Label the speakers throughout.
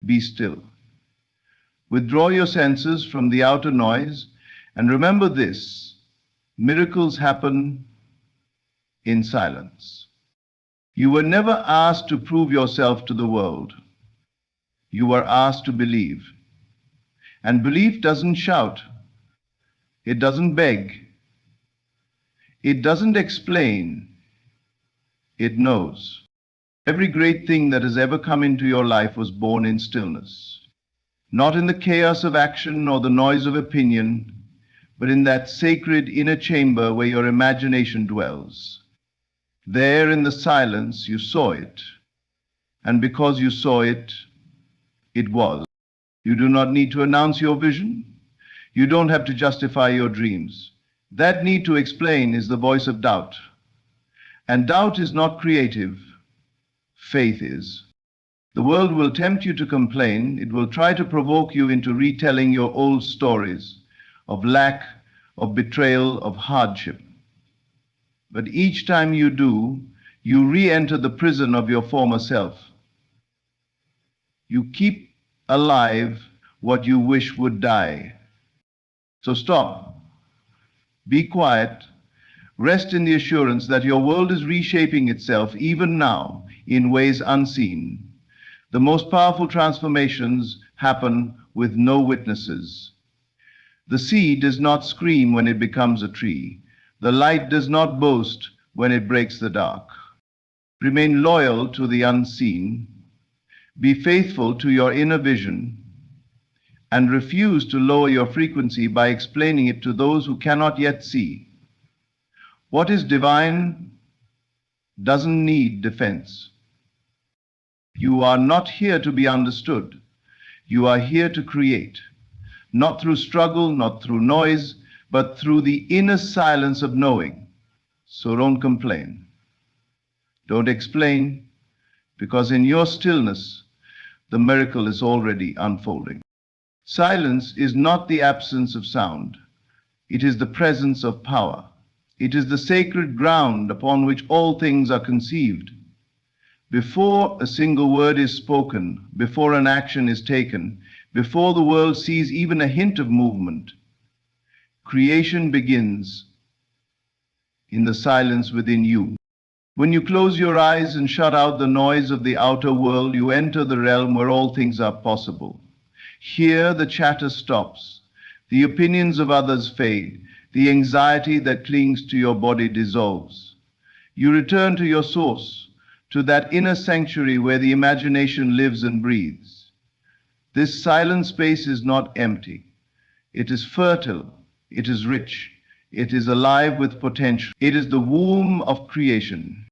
Speaker 1: be still. Withdraw your senses from the outer noise and remember this: miracles happen in silence. You were never asked to prove yourself to the world. You were asked to believe. And belief doesn't shout. It doesn't beg. It doesn't explain. It knows. Every great thing that has ever come into your life was born in stillness. Not in the chaos of action or the noise of opinion, but in that sacred inner chamber where your imagination dwells. There in the silence you saw it, and because you saw it, it was. You do not need to announce your vision. You don't have to justify your dreams. That need to explain is the voice of doubt. And doubt is not creative. Faith is. The world will tempt you to complain. It will try to provoke you into retelling your old stories of lack, of betrayal, of hardship. But each time you do, you re-enter the prison of your former self. You keep alive what you wish would die. So stop. Be quiet. Rest in the assurance that your world is reshaping itself even now in ways unseen. The most powerful transformations happen with no witnesses. The seed does not scream when it becomes a tree. The light does not boast when it breaks the dark. Remain loyal to the unseen. Be faithful to your inner vision, and refuse to lower your frequency by explaining it to those who cannot yet see. What is divine doesn't need defense. You are not here to be understood. You are here to create, not through struggle, not through noise, but through the inner silence of knowing. So don't complain. Don't explain, because in your stillness, the miracle is already unfolding. Silence is not the absence of sound. It is the presence of power. It is the sacred ground upon which all things are conceived. Before a single word is spoken, before an action is taken, before the world sees even a hint of movement, creation begins in the silence within you. When you close your eyes and shut out the noise of the outer world, you enter the realm where all things are possible. Here the chatter stops, the opinions of others fade, the anxiety that clings to your body dissolves. You return to your source, to that inner sanctuary where the imagination lives and breathes. This silent space is not empty. It is fertile. It is rich. It is alive with potential. It is the womb of creation.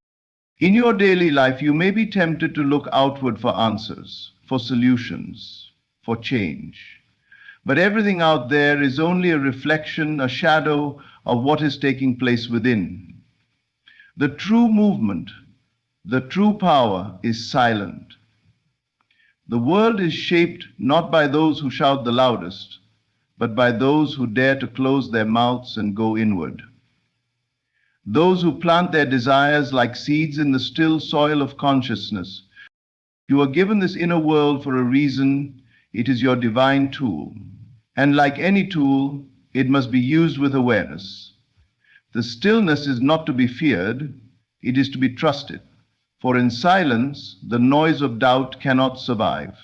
Speaker 1: In your daily life, you may be tempted to look outward for answers, for solutions, for change. But everything out there is only a reflection, a shadow of what is taking place within. The true movement, the true power is silent. The world is shaped not by those who shout the loudest, but by those who dare to close their mouths and go inward. Those who plant their desires like seeds in the still soil of consciousness. You are given this inner world for a reason. It is your divine tool. And like any tool, it must be used with awareness. The stillness is not to be feared. It is to be trusted. For in silence, the noise of doubt cannot survive.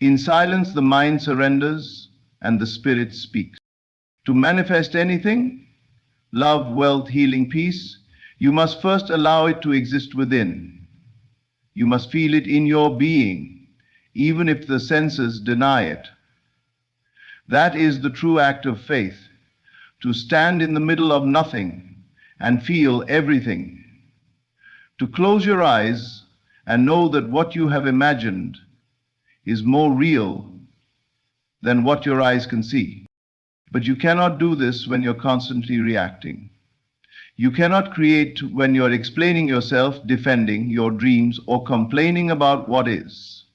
Speaker 1: In silence, the mind surrenders and the spirit speaks. To manifest anything, love, wealth, healing, peace, you must first allow it to exist within. You must feel it in your being, even if the senses deny it. That is the true act of faith, to stand in the middle of nothing and feel everything. To close your eyes and know that what you have imagined is more real than what your eyes can see. But you cannot do this when you're constantly reacting. You cannot create when you're explaining yourself, defending your dreams, or complaining about what is.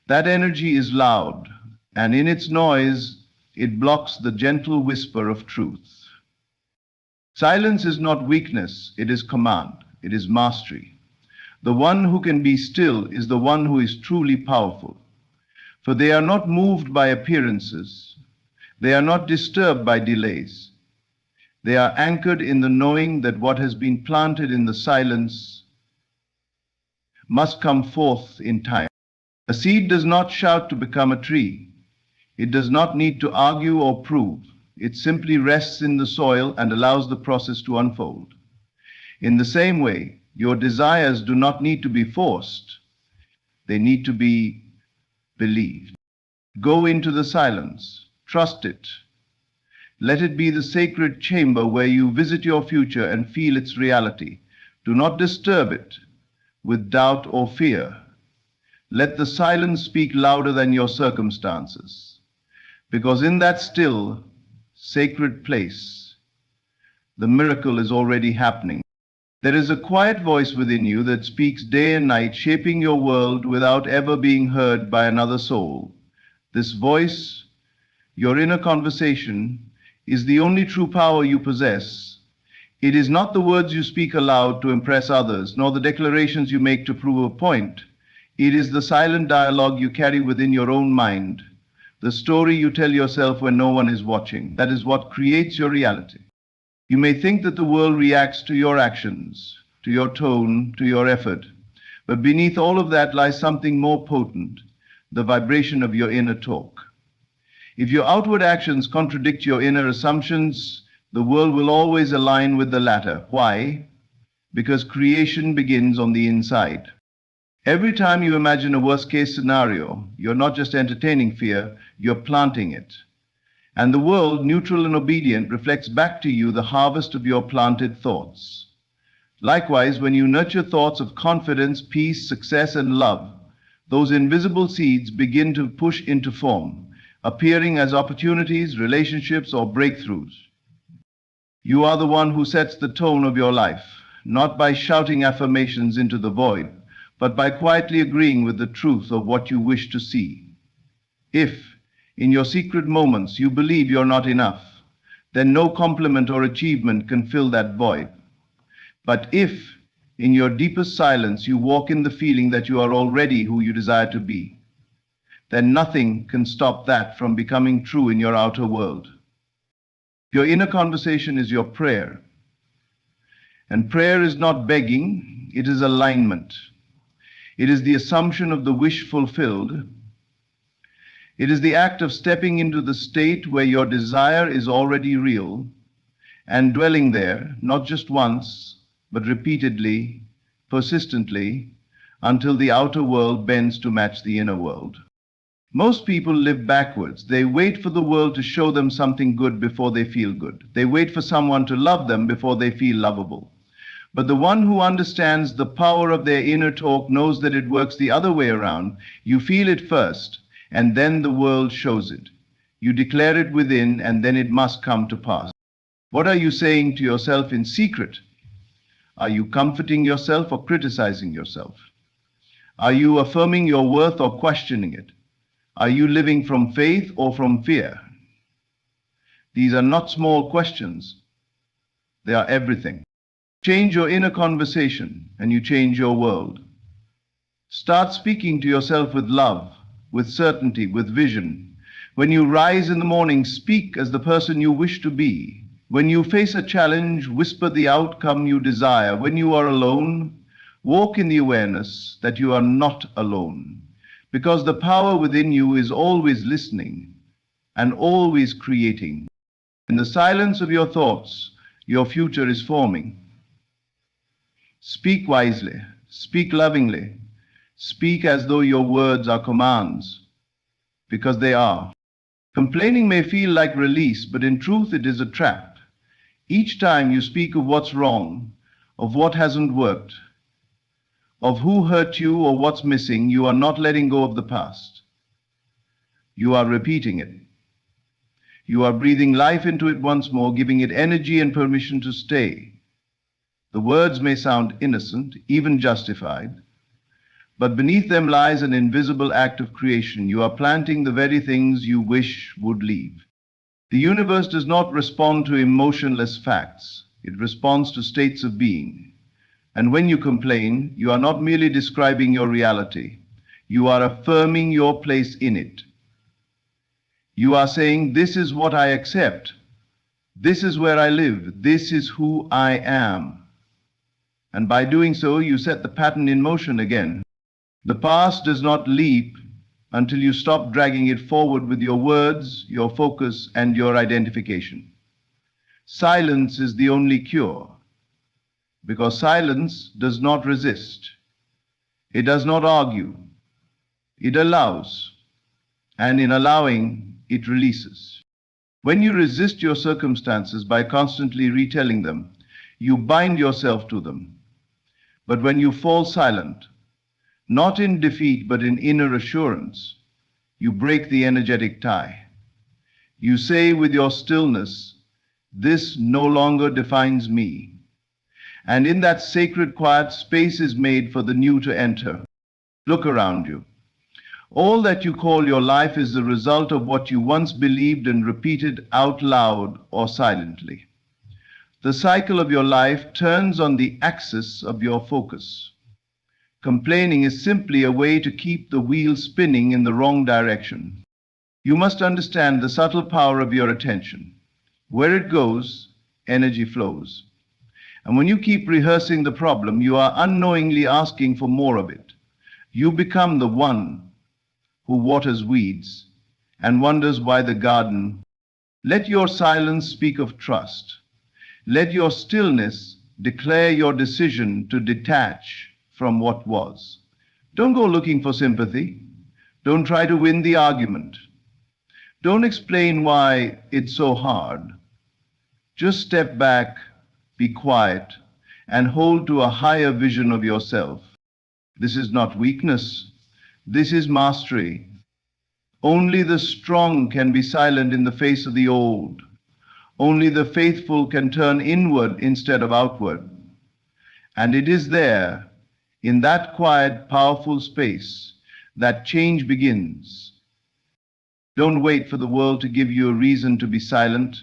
Speaker 1: That energy is loud, and in its noise, it blocks the gentle whisper of truth. Silence is not weakness, it is command, it is mastery. The one who can be still is the one who is truly powerful. For they are not moved by appearances. They are not disturbed by delays. They are anchored in the knowing that what has been planted in the silence must come forth in time. A seed does not shout to become a tree. It does not need to argue or prove. It simply rests in the soil and allows the process to unfold. In the same way, your desires do not need to be forced. They need to be believed. Go into the silence. Trust it. Let it be the sacred chamber where you visit your future and feel its reality. Do not disturb it with doubt or fear. Let the silence speak louder than your circumstances. Because in that still, sacred place, the miracle is already happening. There is a quiet voice within you that speaks day and night, shaping your world without ever being heard by another soul. This voice, your inner conversation, is the only true power you possess. It is not the words you speak aloud to impress others, nor the declarations you make to prove a point. It is the silent dialogue you carry within your own mind, the story you tell yourself when no one is watching. That is what creates your reality. You may think that the world reacts to your actions, to your tone, to your effort, but beneath all of that lies something more potent, the vibration of your inner talk. If your outward actions contradict your inner assumptions, the world will always align with the latter. Why? Because creation begins on the inside. Every time you imagine a worst-case scenario, you're not just entertaining fear, you're planting it. And the world, neutral and obedient, reflects back to you the harvest of your planted thoughts. Likewise, when you nurture thoughts of confidence, peace, success, and love, those invisible seeds begin to push into form, appearing as opportunities, relationships, or breakthroughs. You are the one who sets the tone of your life, not by shouting affirmations into the void, but by quietly agreeing with the truth of what you wish to see. If, in your secret moments, you believe you're not enough, then no compliment or achievement can fill that void. But if, in your deepest silence, you walk in the feeling that you are already who you desire to be, then nothing can stop that from becoming true in your outer world. Your inner conversation is your prayer. And prayer is not begging, it is alignment. It is the assumption of the wish fulfilled. It is the act of stepping into the state where your desire is already real and dwelling there, not just once, but repeatedly, persistently, until the outer world bends to match the inner world. Most people live backwards. They wait for the world to show them something good before they feel good. They wait for someone to love them before they feel lovable. But the one who understands the power of their inner talk knows that it works the other way around. You feel it first, and then the world shows it. You declare it within, and then it must come to pass. What are you saying to yourself in secret? Are you comforting yourself or criticizing yourself? Are you affirming your worth or questioning it? Are you living from faith or from fear? These are not small questions. They are everything. Change your inner conversation and you change your world. Start speaking to yourself with love, with certainty, with vision. When you rise in the morning, speak as the person you wish to be. When you face a challenge, whisper the outcome you desire. When you are alone, walk in the awareness that you are not alone. Because the power within you is always listening and always creating. In the silence of your thoughts, your future is forming. Speak wisely, speak lovingly, speak as though your words are commands, because they are. Complaining may feel like release, but in truth it is a trap. Each time you speak of what's wrong, of what hasn't worked, of who hurt you or what's missing, you are not letting go of the past. You are repeating it. You are breathing life into it once more, giving it energy and permission to stay. The words may sound innocent, even justified, but beneath them lies an invisible act of creation. You are planting the very things you wish would leave. The universe does not respond to emotionless facts. It responds to states of being. And when you complain, you are not merely describing your reality. You are affirming your place in it. You are saying, this is what I accept. This is where I live. This is who I am. And by doing so, you set the pattern in motion again. The past does not leap until you stop dragging it forward with your words, your focus, and your identification. Silence is the only cure, because silence does not resist. It does not argue. It allows, and in allowing, it releases. When you resist your circumstances by constantly retelling them, you bind yourself to them. But when you fall silent, not in defeat but in inner assurance, you break the energetic tie. You say with your stillness, this no longer defines me. And in that sacred quiet, space is made for the new to enter. Look around you. All that you call your life is the result of what you once believed and repeated out loud or silently. The cycle of your life turns on the axis of your focus. Complaining is simply a way to keep the wheel spinning in the wrong direction. You must understand the subtle power of your attention. Where it goes, energy flows. And when you keep rehearsing the problem, you are unknowingly asking for more of it. You become the one who waters weeds and wonders why the garden. Let your silence speak of trust. Let your stillness declare your decision to detach from what was. Don't go looking for sympathy. Don't try to win the argument. Don't explain why it's so hard. Just step back, be quiet, and hold to a higher vision of yourself. This is not weakness. This is mastery. Only the strong can be silent in the face of the old. Only the faithful can turn inward instead of outward. And it is there, in that quiet, powerful space, that change begins. Don't wait for the world to give you a reason to be silent.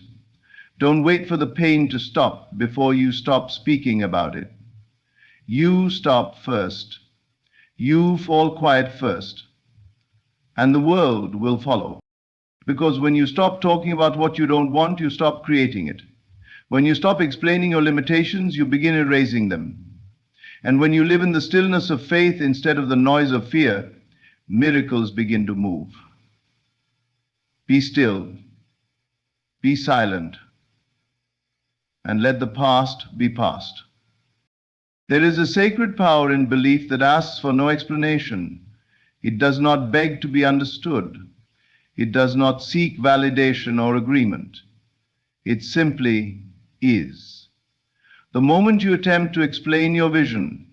Speaker 1: Don't wait for the pain to stop before you stop speaking about it. You stop first. You fall quiet first. And the world will follow. Because when you stop talking about what you don't want, you stop creating it. When you stop explaining your limitations, you begin erasing them. And when you live in the stillness of faith instead of the noise of fear, miracles begin to move. Be still, be silent, and let the past be past. There is a sacred power in belief that asks for no explanation. It does not beg to be understood. It does not seek validation or agreement. It simply is. The moment you attempt to explain your vision,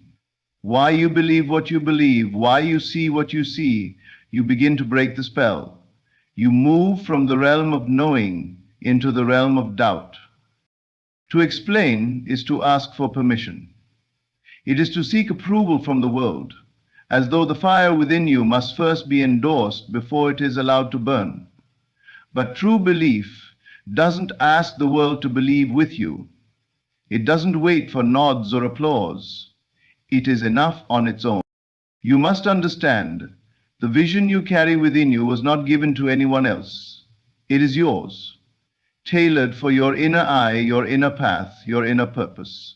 Speaker 1: why you believe what you believe, why you see what you see, you begin to break the spell. You move from the realm of knowing into the realm of doubt. To explain is to ask for permission. It is to seek approval from the world, as though the fire within you must first be endorsed before it is allowed to burn. But true belief doesn't ask the world to believe with you. It doesn't wait for nods or applause. It is enough on its own. You must understand, the vision you carry within you was not given to anyone else. It is yours, tailored for your inner eye, your inner path, your inner purpose.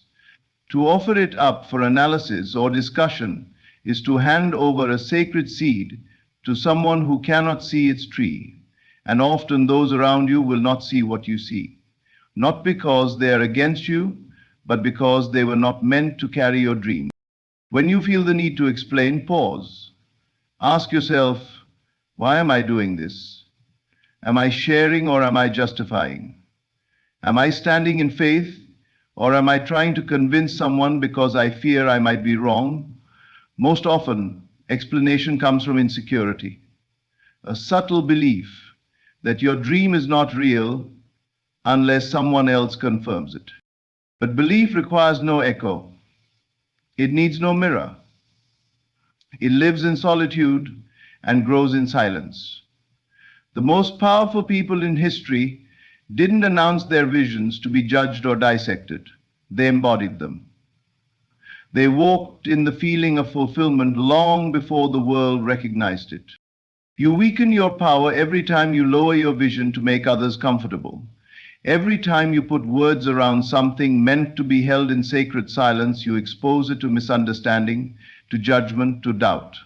Speaker 1: To offer it up for analysis or discussion is to hand over a sacred seed to someone who cannot see its tree, and often those around you will not see what you see, not because they are against you, but because they were not meant to carry your dream. When you feel the need to explain, pause. Ask yourself, why am I doing this? Am I sharing or am I justifying? Am I standing in faith or am I trying to convince someone because I fear I might be wrong? Most often, explanation comes from insecurity, a subtle belief that your dream is not real unless someone else confirms it. But belief requires no echo. It needs no mirror. It lives in solitude and grows in silence. The most powerful people in history didn't announce their visions to be judged or dissected. They embodied them. They walked in the feeling of fulfillment long before the world recognized it. You weaken your power every time you lower your vision to make others comfortable. Every time you put words around something meant to be held in sacred silence, you expose it to misunderstanding, to judgment, to doubt.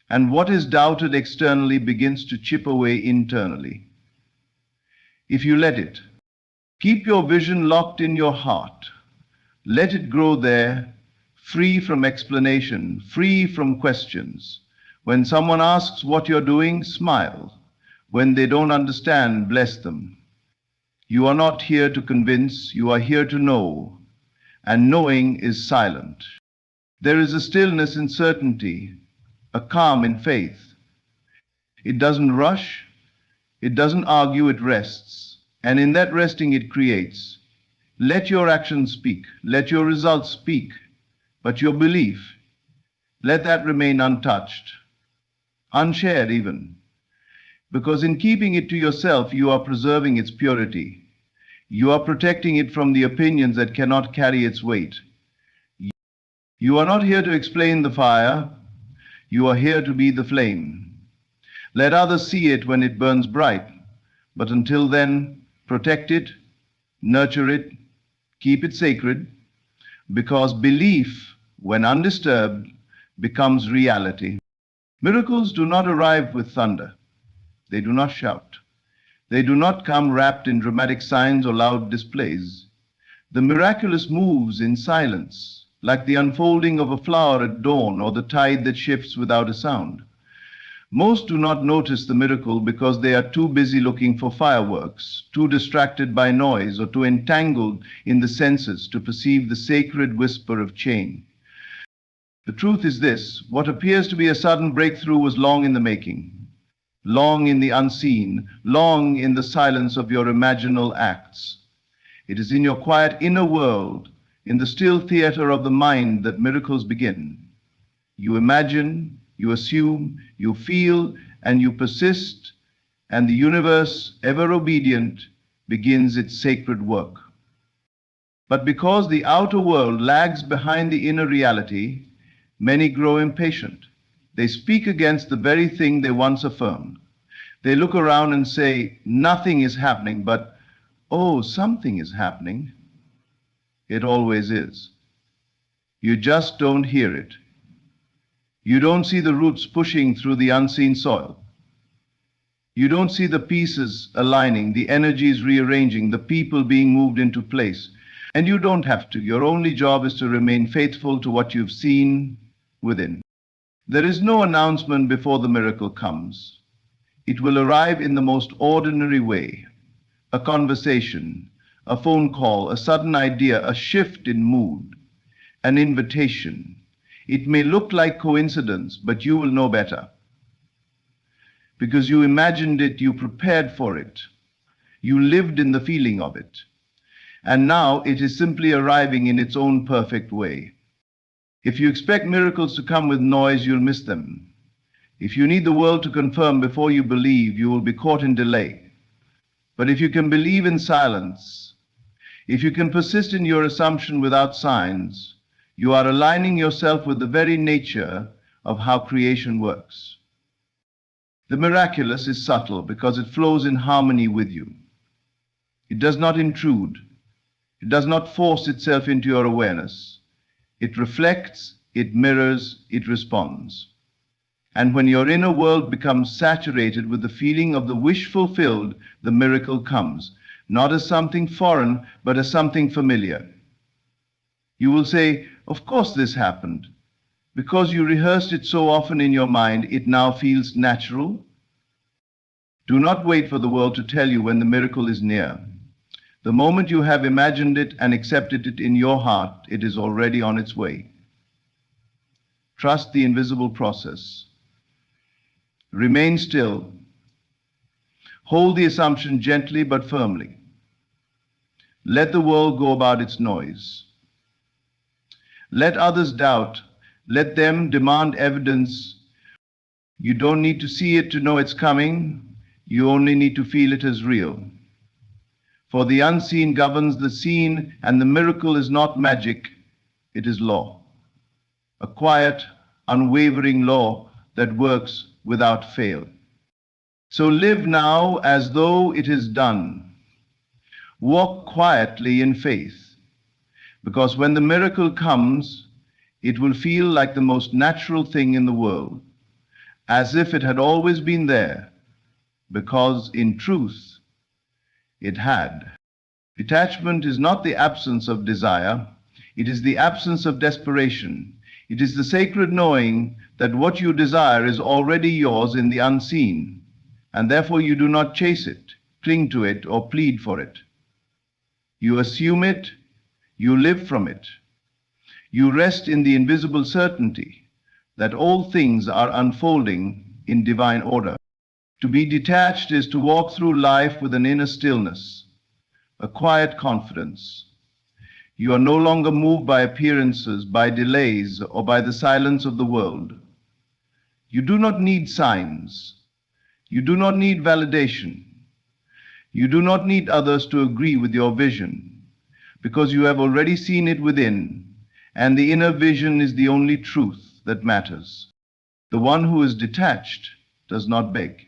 Speaker 1: And what is doubted externally begins to chip away internally. If you let it, keep your vision locked in your heart. Let it grow there, free from explanation, free from questions. When someone asks what you're doing, smile. When they don't understand, bless them. You are not here to convince, you are here to know. And knowing is silent. There is a stillness in certainty, a calm in faith. It doesn't rush, it doesn't argue, it rests. And in that resting it creates. Let your actions speak, let your results speak, but your belief, let that remain untouched, unshared even. Because in keeping it to yourself, you are preserving its purity. You are protecting it from the opinions that cannot carry its weight. You are not here to explain the fire, you are here to be the flame. Let others see it when it burns bright, but until then, protect it, nurture it, keep it sacred, because belief, when undisturbed, becomes reality. Miracles do not arrive with thunder. They do not shout. They do not come wrapped in dramatic signs or loud displays. The miraculous moves in silence, like the unfolding of a flower at dawn or the tide that shifts without a sound. Most do not notice the miracle because they are too busy looking for fireworks, too distracted by noise, or too entangled in the senses to perceive the sacred whisper of change. The truth is this: what appears to be a sudden breakthrough was long in the making, long in the unseen, long in the silence of your imaginal acts. It is in your quiet inner world, in the still theater of the mind, that miracles begin. You imagine, you assume, you feel, and you persist, and the universe, ever obedient, begins its sacred work. But because the outer world lags behind the inner reality, many grow impatient. They speak against the very thing they once affirmed. They look around and say, nothing is happening, but, oh, something is happening. It always is. You just don't hear it. You don't see the roots pushing through the unseen soil. You don't see the pieces aligning, the energies rearranging, the people being moved into place. And you don't have to. Your only job is to remain faithful to what you've seen within. There is no announcement before the miracle comes. It will arrive in the most ordinary way. A conversation, a phone call, a sudden idea, a shift in mood, an invitation. It may look like coincidence, but you will know better. Because you imagined it, you prepared for it, you lived in the feeling of it. And now it is simply arriving in its own perfect way. If you expect miracles to come with noise, you'll miss them. If you need the world to confirm before you believe, you will be caught in delay. But if you can believe in silence, if you can persist in your assumption without signs, you are aligning yourself with the very nature of how creation works. The miraculous is subtle because it flows in harmony with you. It does not intrude. It does not force itself into your awareness. It reflects, it mirrors, it responds. And when your inner world becomes saturated with the feeling of the wish fulfilled, the miracle comes, not as something foreign, but as something familiar. You will say, of course this happened. Because you rehearsed it so often in your mind, it now feels natural. Do not wait for the world to tell you when the miracle is near. The moment you have imagined it and accepted it in your heart, it is already on its way. Trust the invisible process. Remain still. Hold the assumption gently but firmly. Let the world go about its noise. Let others doubt. Let them demand evidence. You don't need to see it to know it's coming. You only need to feel it as real. For the unseen governs the seen, and the miracle is not magic, it is law. a quiet, unwavering law that works without fail. So live now as though it is done. Walk quietly in faith, because when the miracle comes, it will feel like the most natural thing in the world, as if it had always been there, because in truth, it had. Detachment is not the absence of desire, it is the absence of desperation. It is the sacred knowing that what you desire is already yours in the unseen, and therefore you do not chase it, cling to it, or plead for it. You assume it, you live from it. You rest in the invisible certainty that all things are unfolding in divine order. To be detached is to walk through life with an inner stillness, a quiet confidence. You are no longer moved by appearances, by delays, or by the silence of the world. You do not need signs. You do not need validation. You do not need others to agree with your vision, because you have already seen it within, and the inner vision is the only truth that matters. The one who is detached does not beg.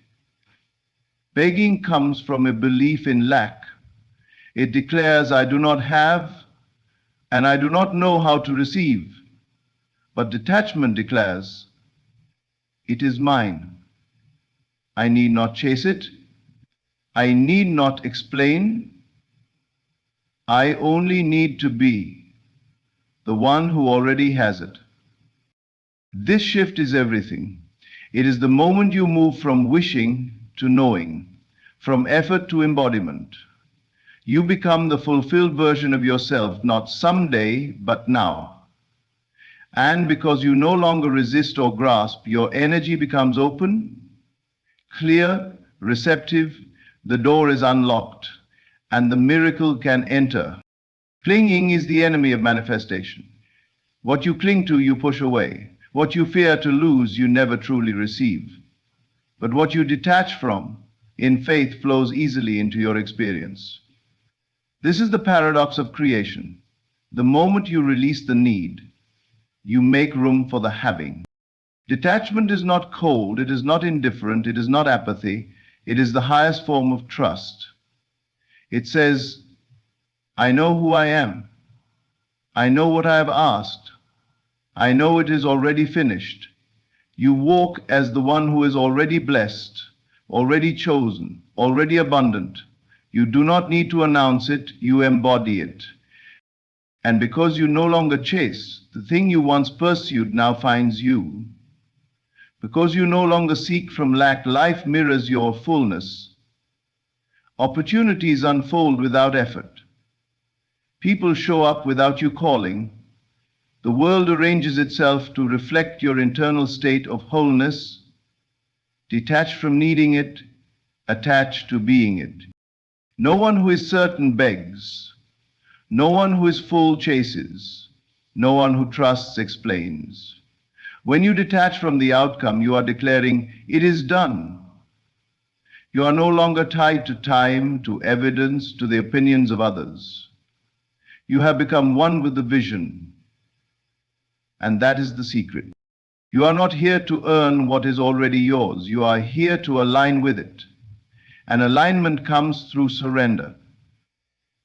Speaker 1: Begging comes from a belief in lack. It declares, I do not have, and I do not know how to receive. But detachment declares, it is mine. I need not chase it. I need not explain. I only need to be the one who already has it. This shift is everything. It is the moment you move from wishing to knowing, from effort to embodiment. You become the fulfilled version of yourself, not someday, but now. And because you no longer resist or grasp, your energy becomes open, clear, receptive, the door is unlocked, and the miracle can enter. Clinging is the enemy of manifestation. What you cling to, you push away. What you fear to lose, you never truly receive. But what you detach from, in faith, flows easily into your experience. This is the paradox of creation. The moment you release the need, you make room for the having. Detachment is not cold, it is not indifferent, it is not apathy, it is the highest form of trust. It says, I know who I am. I know what I have asked. I know it is already finished. You walk as the one who is already blessed, already chosen, already abundant. You do not need to announce it, you embody it. And because you no longer chase, the thing you once pursued now finds you. Because you no longer seek from lack, life mirrors your fullness. Opportunities unfold without effort. People show up without you calling. The world arranges itself to reflect your internal state of wholeness, detached from needing it, attached to being it. No one who is certain begs. No one who is full chases. No one who trusts explains. When you detach from the outcome, you are declaring, it is done. You are no longer tied to time, to evidence, to the opinions of others. You have become one with the vision, and that is the secret. You are not here to earn what is already yours. You are here to align with it. And alignment comes through surrender,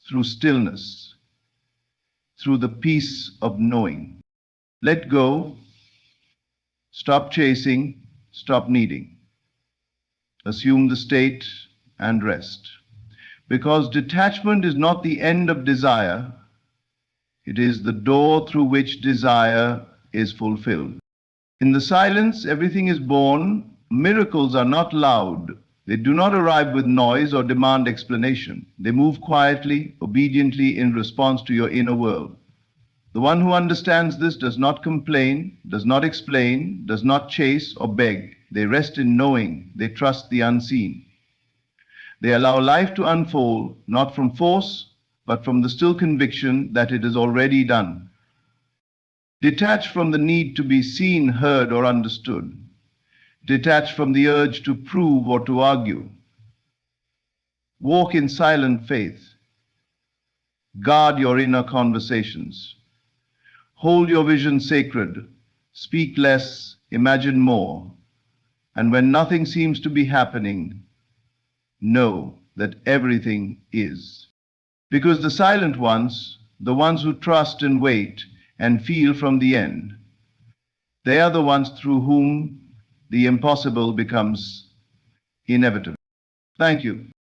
Speaker 1: through stillness, through the peace of knowing. Let go, stop chasing, stop needing. Assume the state and rest. Because detachment is not the end of desire, it is the door through which desire is fulfilled. In the silence, everything is born. Miracles are not loud. They do not arrive with noise or demand explanation. They move quietly, obediently in response to your inner world. The one who understands this does not complain, does not explain, does not chase or beg. They rest in knowing. They trust the unseen. They allow life to unfold, not from force, but from the still conviction that it is already done. Detached from the need to be seen, heard, or understood. Detached from the urge to prove or to argue. Walk in silent faith. Guard your inner conversations. Hold your vision sacred. Speak less, imagine more. And when nothing seems to be happening, know that everything is. Because the silent ones, the ones who trust and wait and feel from the end, they are the ones through whom the impossible becomes inevitable. Thank you.